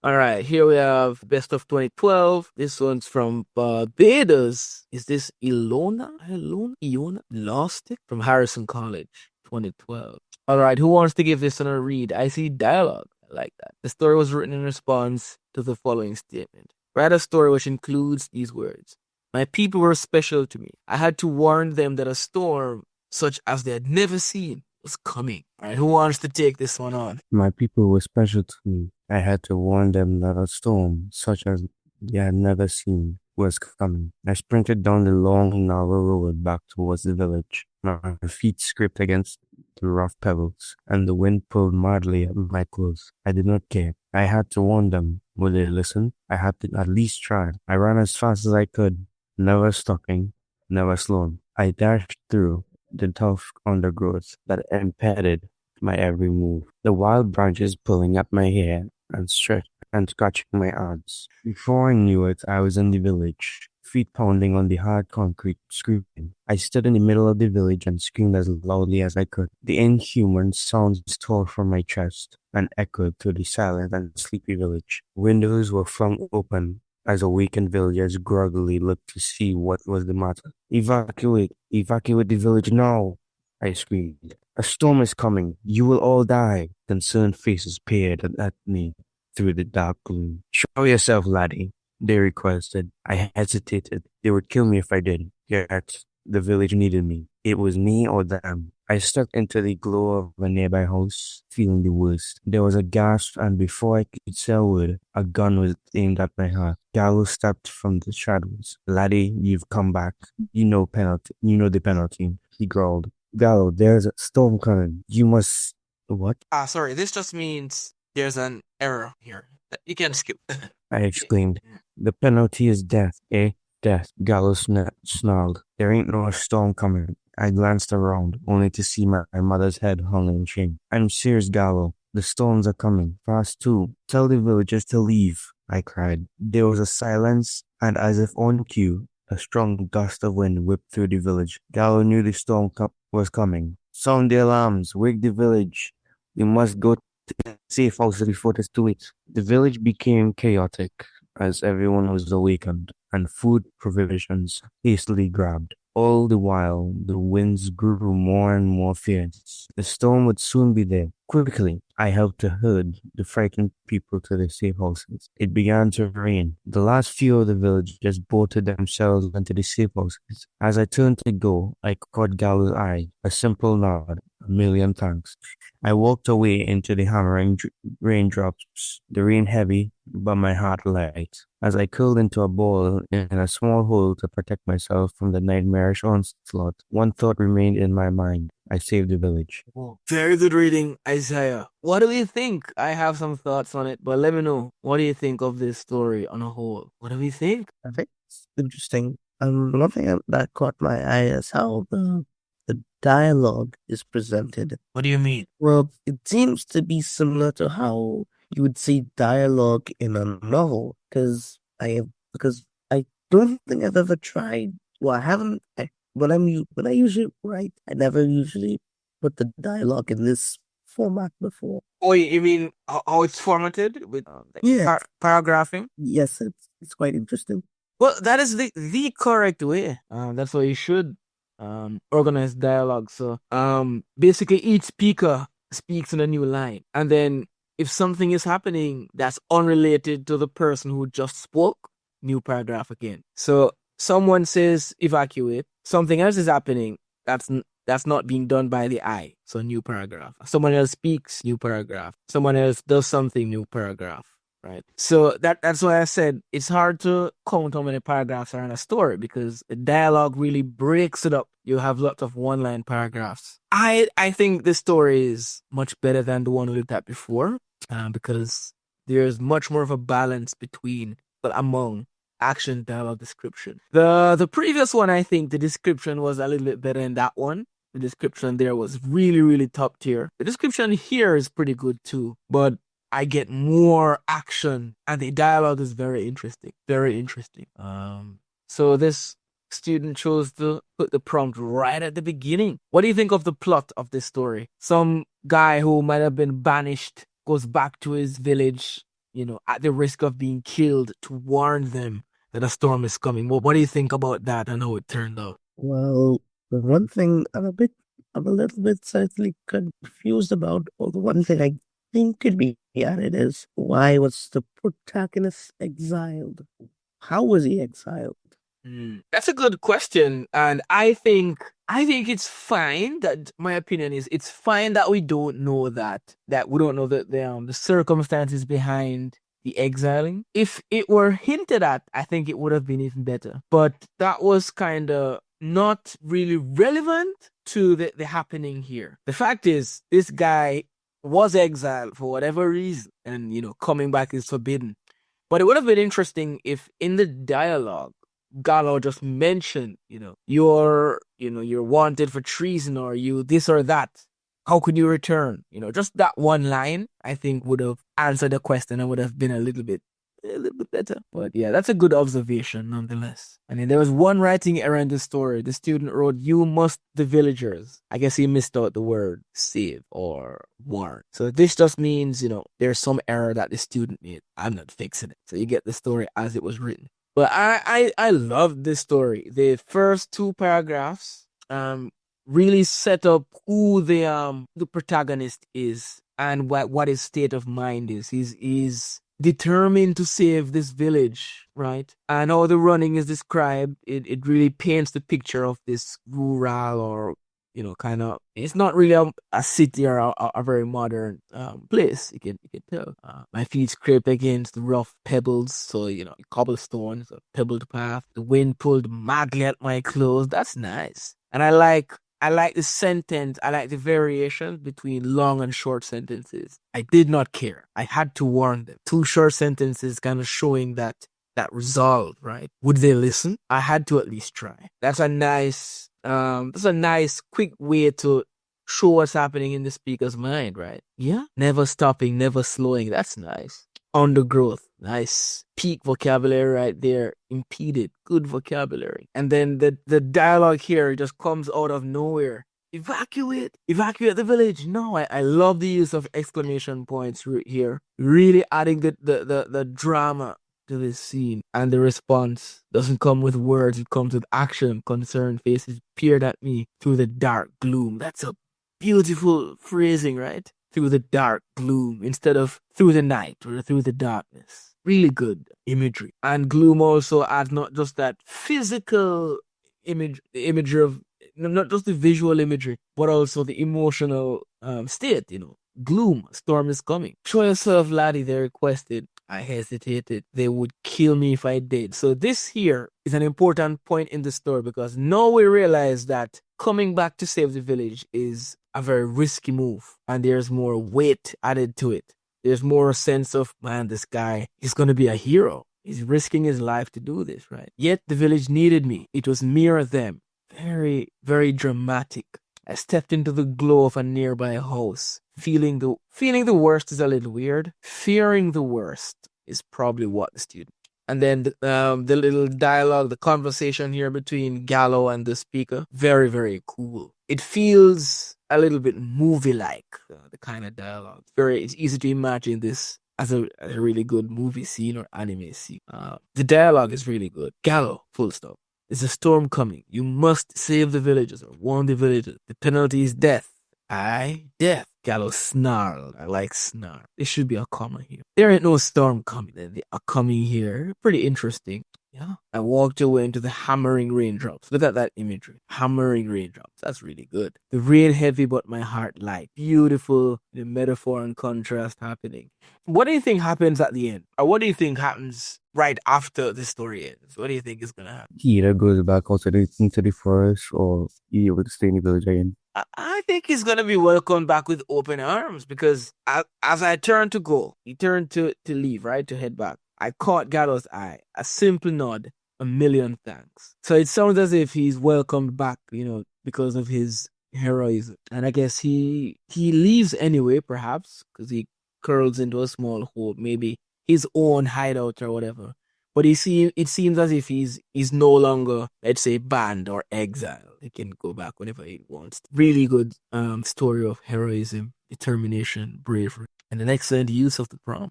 All right, here we have Best of 2012. This one's from Barbados. Is this Ilona? Ilona? Loustic? From Harrison College, 2012. All right, who wants to give this one a read? I see dialogue. I like that. The story was written in response to the following statement. Write a story which includes these words. My people were special to me. I had to warn them that a storm such as they had never seen was coming. All right, who wants to take this one on? My people were special to me. I had to warn them that a storm, such as they had never seen, was coming. I sprinted down the long, narrow road back towards the village. My feet scraped against the rough pebbles, and the wind pulled madly at my clothes. I did not care. I had to warn them. Would they listen? I had to at least try. I ran as fast as I could, never stopping, never slowing. I dashed through the tough undergrowth that impeded my every move, the wild branches pulling at my hair and scratching my arms. Before I knew it, I was in the village, feet pounding on the hard concrete, screaming. I stood in the middle of the village and screamed as loudly as I could. The inhuman sounds tore from my chest and echoed through the silent and sleepy village. Windows were flung open as awakened villagers groggily looked to see what was the matter. Evacuate the village now, I screamed. A storm is coming. You will all die. Concerned faces peered at me through the dark gloom. Show yourself, laddie, they requested. I hesitated. They would kill me if I did. Yet the village needed me. It was me or them. I stepped into the glow of a nearby house, feeling the worst. There was a gasp, and before I could say a word, a gun was aimed at my heart. Gallo stepped from the shadows. Laddie, you've come back. You know the penalty, he growled. Gallo, there's a storm coming. You must... What? Sorry, this just means there's an error here. You can skip. I exclaimed. The penalty is death, eh? Death, Gallo snarled. There ain't no storm coming. I glanced around, only to see my mother's head hung in shame. I'm serious, Gallo. The storms are coming. Fast too. Tell the villagers to leave, I cried. There was a silence, and as if on cue, a strong gust of wind whipped through the village. Gallo knew the storm was coming. Sound the alarms. Wake the village. We must go to the safe house before it's too late. The village became chaotic as everyone was awakened, and food provisions hastily grabbed. All the while, the winds grew more and more fierce. The storm would soon be there. Quickly, I helped to herd the frightened people to their safe houses. It began to rain. The last few of the villagers bolted themselves into the safe houses. As I turned to go, I caught Gallo's eye. A simple nod. A million thanks. I walked away into the hammering raindrops, the rain heavy, but my heart light. As I curled into a ball in a small hole to protect myself from the nightmarish onslaught, one thought remained in my mind. I saved the village. Oh, very good reading, Isaiah. What do you think? I have some thoughts on it, but let me know. What do you think of this story on a whole? What do we think? I think it's interesting. One thing that caught my eye is how the dialogue is presented. What do you mean? Well, it seems to be similar to how you would see dialogue in a novel, because I don't think I've ever tried. Well, I haven't. When I usually write, I never usually put the dialogue in this format before. Oh, you mean how it's formatted with Yeah. paragraphing? Yes, it's quite interesting. Well, that is the correct way. That's how you should organize dialogue. So basically each speaker speaks in a new line, and then if something is happening that's unrelated to the person who just spoke, new paragraph again. So someone says evacuate, something else is happening that's not being done by the eye, so new paragraph. Someone else speaks, new paragraph. Someone else does something, new paragraph. Right. So that's why I said it's hard to count how many paragraphs are in a story, because the dialogue really breaks it up. You have lots of one-line paragraphs. I think this story is much better than the one we looked at before, because there's much more of a balance among action, dialogue, description. The previous one, I think the description was a little bit better than that one. The description there was really, really top tier. The description here is pretty good too, but I get more action, and the dialogue is very interesting. Very interesting. So this student chose to put the prompt right at the beginning. What do you think of the plot of this story? Some guy who might have been banished goes back to his village, at the risk of being killed to warn them that a storm is coming. What do you think about that and how it turned out? Well, the one thing I'm a little bit slightly confused about, or the one thing I think could be added is why was the protagonist exiled? How was he exiled? That's a good question, and I think it's fine. That my opinion is it's fine that we don't know that we don't know the circumstances behind the exiling. If it were hinted at, I think it would have been even better. But that was kind of not really relevant to the happening here. The fact is, this guy was exiled for whatever reason, and coming back is forbidden. But it would have been interesting if in the dialogue Gallo just mentioned, you're wanted for treason or you this or that. How could you return? Just that one line, I think would have answered the question and would have been a little bit better. But yeah, that's a good observation nonetheless. And then there was one writing error in the story. The student wrote, "You must the villagers." I guess he missed out the word save or warn. So this just means, there's some error that the student made. I'm not fixing it. So you get the story as it was written. But I love this story. The first two paragraphs really set up who the protagonist is and what his state of mind is. He's determined to save this village, right? And how the running is described, it really paints the picture of this rural or kind of, it's not really a city or a very modern place. You can tell. My feet scraped against the rough pebbles, so cobblestones, a pebbled path. The wind pulled madly at my clothes. That's nice, and I like the sentence. I like the variations between long and short sentences. I did not care. I had to warn them. Two short sentences, kind of showing that resolve, right? Would they listen? I had to at least try. That's a nice quick way to show what's happening in the speaker's mind, right? Yeah. Never stopping, never slowing. That's nice. Undergrowth. Nice. Peak vocabulary right there. Impeded. Good vocabulary. And then the dialogue here just comes out of nowhere. Evacuate the village. No, I love the use of exclamation points here. Really adding the drama to this scene, and the response doesn't come with words, it comes with action. Concerned faces peered at me through the dark gloom. That's a beautiful phrasing, right? Through the dark gloom instead of through the night or through the darkness. Really good imagery. And gloom also adds not just that physical image, the imagery of not just the visual imagery, but also the emotional state. Gloom, storm is coming. Show yourself, laddie, they requested. I hesitated. They would kill me if I did. So this here is an important point in the story, because now we realize that coming back to save the village is a very risky move, and there's more weight added to it. There's more sense of, man, this guy, he's going to be a hero. He's risking his life to do this, right? Yet the village needed me. It was me or them. Very, very dramatic. I stepped into the glow of a nearby house. Feeling the worst is a little weird. Fearing the worst is probably what the student. And then the little dialogue, the conversation here between Gallo and the speaker, very, very cool. It feels a little bit movie-like, the kind of dialogue. It's easy to imagine this as a really good movie scene or anime scene. The dialogue is really good. Gallo, full stop. There's a storm coming. You must save the villagers or warn the villagers. The penalty is death. Aye, death. Gallo snarled. I like snarl. There should be a comma here. There ain't no storm coming. They are coming here. Pretty interesting. Yeah. I walked away into the hammering raindrops. Look at that imagery. Hammering raindrops. That's really good. The rain heavy, but my heart light. Beautiful. The metaphor and contrast happening. What do you think happens at the end? Or what do you think happens right after the story ends? What do you think is going to happen? He either goes back out into the forest, or he will stay in the village again. I think he's going to be welcomed back with open arms, because as I turned to go, he turned to leave, right? To head back. I caught Gallo's eye. A simple nod. A million thanks. So it sounds as if he's welcomed back, because of his heroism. And I guess he leaves anyway, perhaps, because he curls into a small hole, maybe his own hideout or whatever. But it seems as if he's no longer, let's say, banned or exiled. He can go back whenever he wants. Really good story of heroism, determination, bravery, and an excellent use of the prompt.